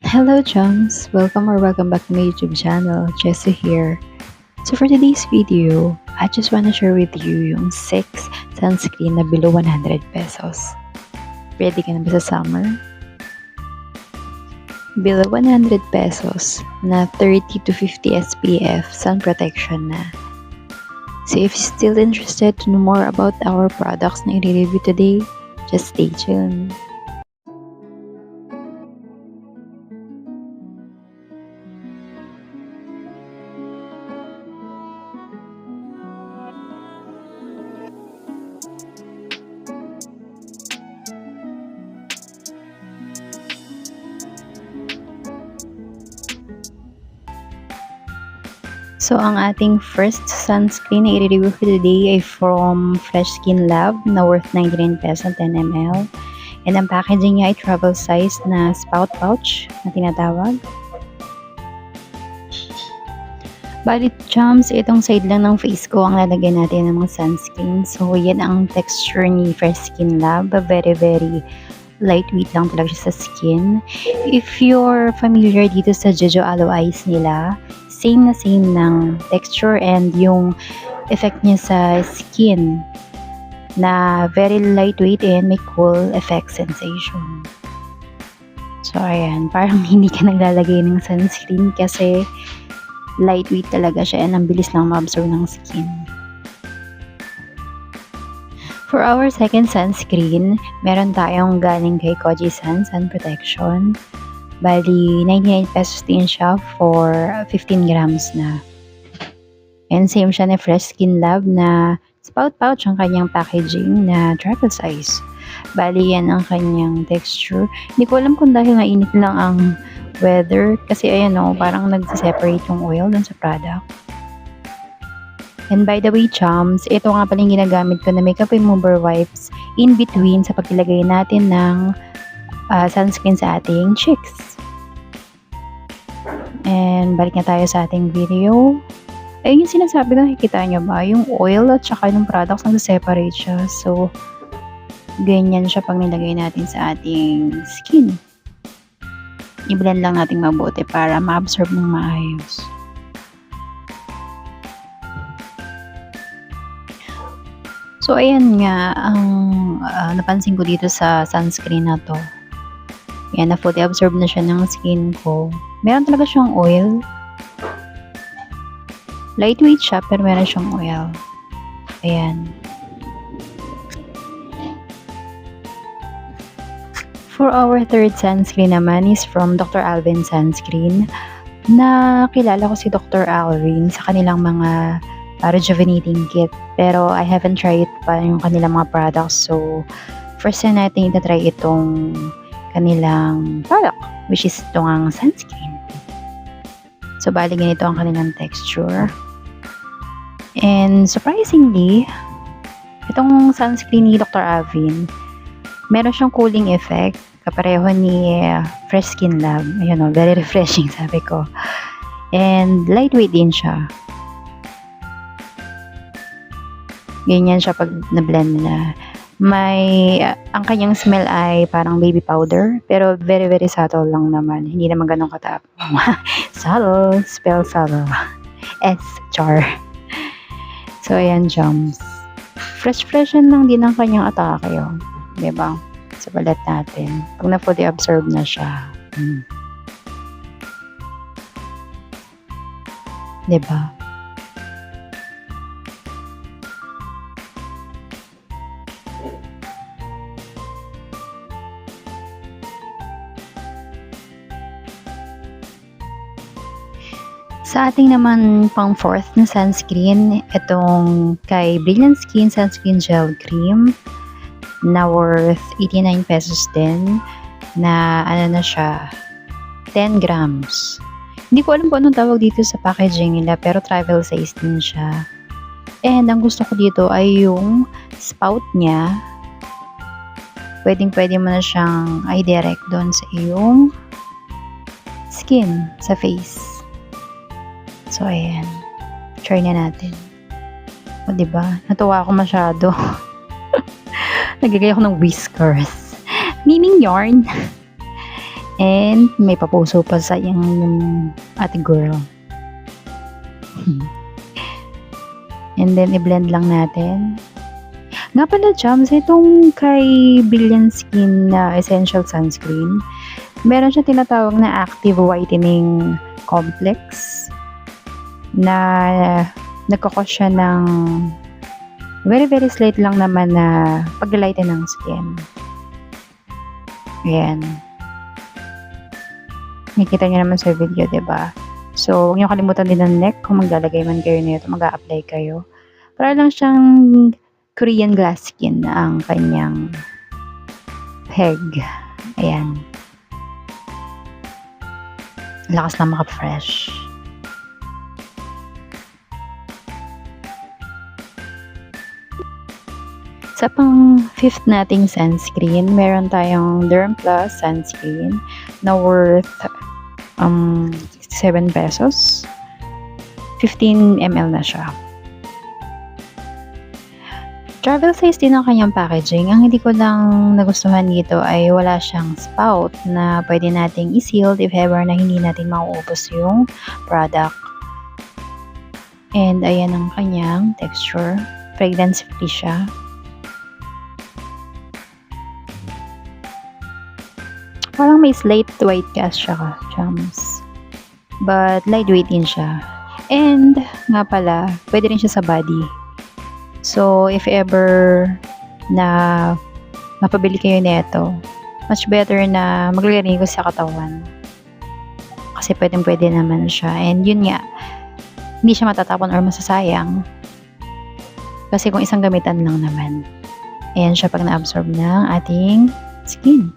Hello chums! Welcome back to my YouTube channel, Jessie here. So for today's video, I just wanna share with you yung 6 sunscreen na below 100 pesos. Ready ka na ba sa summer? Below 100 pesos na 30 to 50 SPF sun protection na. So if you're still interested to know more about our products na i-review today, just stay tuned. So, ang ating first sunscreen na i-review for today ay from Fresh Skin Lab na worth 99 pesos 10 ml. And ang packaging niya ay travel size na spout pouch na tinatawag. Bali chums, itong side lang ng face ko ang lalagyan natin ng mga sunscreen. So, yan ang texture ni Fresh Skin Lab. Very lightweight lang talaga siya sa skin. If you're familiar dito sa Jojo Aloe Eyes nila, same ng texture and yung effect niya sa skin na very lightweight and may cool effect sensation. So, ayan, parang hindi ka naglalagay ng sunscreen kasi lightweight talaga siya and ang bilis lang ma-absorb ng skin. For our second sunscreen, meron tayong galing kay Koji Sun Protection. Bali, 99 pesos din siya for 15 grams na. And same siya na Fresh Skin Lab na spout pouch ang kanyang packaging na travel size. Bali, yan ang kanyang texture. Hindi ko alam kung dahil mainit lang ang weather kasi ayan o, parang nagsiseparate yung oil dun sa product. And by the way, chums, ito nga pala yung ginagamit ko na makeup remover wipes in between sa paglalagay natin ng sunscreen sa ating cheeks. And balik na tayo sa ating video. Ayun yung sinasabi ko, nakikita nyo ba? Yung oil at saka yung products nag-separate siya. So, ganyan siya pag nilagay natin sa ating skin. I-blend lang natin mabuti para ma-absorb ng maayos. So, ayan nga ang napansin ko dito sa sunscreen na to. Yan, na fully absorb na siya ng skin ko. Meron talaga siyang oil. Lightweight siya, pero meron siyang oil. Ayan. For our third sunscreen naman is from Dr. Alvin Sunscreen. Kilala ko si Dr. Alvin sa kanilang mga rejuvenating kit. Pero I haven't tried pa yung kanilang mga products. So, first time natin itatry itong kanilang product, which is itong ang sunscreen. So, bali ganito ang kanilang texture. And surprisingly, itong sunscreen ni Dr. Alvin, meron siyang cooling effect, kapareho ni Fresh Skin Lab. Ayun o, very refreshing sabi ko. And lightweight din siya. Ganyan siya pag na-blend na. Ang kanyang smell ay parang baby powder, pero very subtle lang naman. Hindi naman ganun katap. Subtle, spell subtle. S-char. So, ayan, chums. Fresh lang din ang kanyang atake yun. Diba? So, balat natin. Pag na-fully absorb na siya. Diba? Sa ating naman pang fourth na sunscreen, itong kay Brilliant Skin Sunscreen Gel Cream na worth 89 pesos din na na siya, 10 grams. Hindi ko alam kung anong tawag dito sa packaging nila pero travel size din siya. And ang gusto ko dito ay yung spout niya. Pwede mo na siyang i-direct doon sa iyong skin, sa face. So, ayan. Try na natin. O, diba? Natuwa ako masyado. Nagagay ako ng whiskers. Miming yarn. And may papuso pa sa yung ate girl. And then, i-blend lang natin. Nga pala, chums, itong kay Billion Skin na Essential Sunscreen, meron siya tinatawag na Active Whitening Complex na nagkakos siya ng very very slight lang naman na pag-lighten ng skin. Ayan. Nakikita niyo naman sa video, diba? So, huwag niyo kalimutan din ng neck kung maglalagay man kayo nito, mag-a-apply kayo. Para lang siyang Korean glass skin na ang kanyang peg. Ayan. Lakas na maka-fresh. Sa pang fifth nating sunscreen, meron tayong Derm Plus sunscreen na worth 67 pesos. 15 ml na siya. Travel size din ang kanyang packaging. Ang hindi ko lang nagustuhan dito ay wala siyang spout na pwede nating i-seal if ever na hindi natin mauubos yung product. And ayan ang kanyang texture. Fragrance free siya. Parang may slate white cast siya, chums. But lightweight din siya. And nga pala, pwede rin siya sa body. So, if ever na mapabili kayo nito, much better na maglagay ko sa katawan. Kasi pwede naman siya. And yun nga, hindi siya matatapon or masasayang. Kasi kung isang gamitan lang naman. Ayan siya pag na-absorb ng ating skin.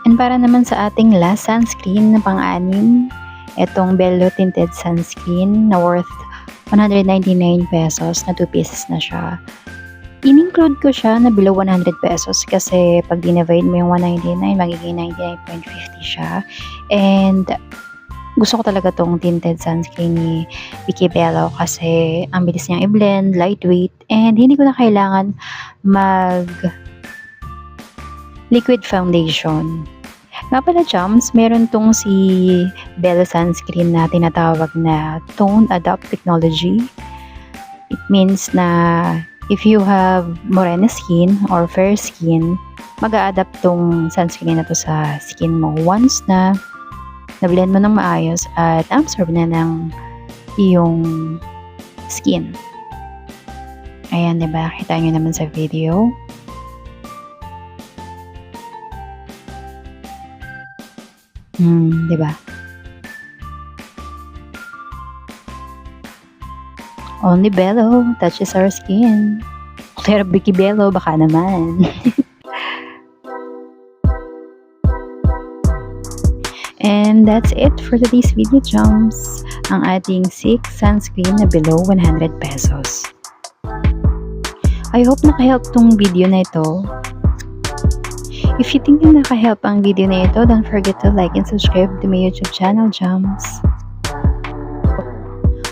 And para naman sa ating last sunscreen na pang-anim, itong Bello Tinted Sunscreen na worth 199 pesos na 2 pieces na siya. In-include ko siya na below 100 pesos kasi pag dinivide mo yung 199, magiging 99.50 siya. And gusto ko talaga tong tinted sunscreen ni Vicky Bello kasi ang bilis niyang i-blend, lightweight, and hindi ko na kailangan mag liquid foundation. Nga pala, chums, meron tong si Bello Sunscreen na tinatawag na Tone Adapt Technology. It means na if you have morena skin or fair skin, mag-a-adapt tong sunscreen na to sa skin mo once na na-blend mo ng maayos at absorb na ng iyong skin. Ayan, diba? Kita nyo naman sa video. Diba? Only Bello touches our skin. Pero Vicky Bello, baka naman. And that's it for today's video, chums. Ang ating 6 sunscreen na below 100 pesos. I hope nakahelp tong video na ito. If you think na nakahelp ang video na ito, don't forget to like and subscribe to my YouTube channel, chums.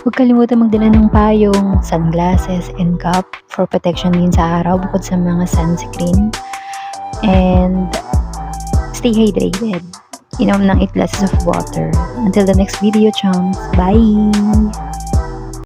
Huwag kalimutan magdala ng payong, sunglasses, and cap for protection din sa araw bukod sa mga sunscreen. And stay hydrated. Inom ng 8 glasses of water. Until the next video, chums. Bye!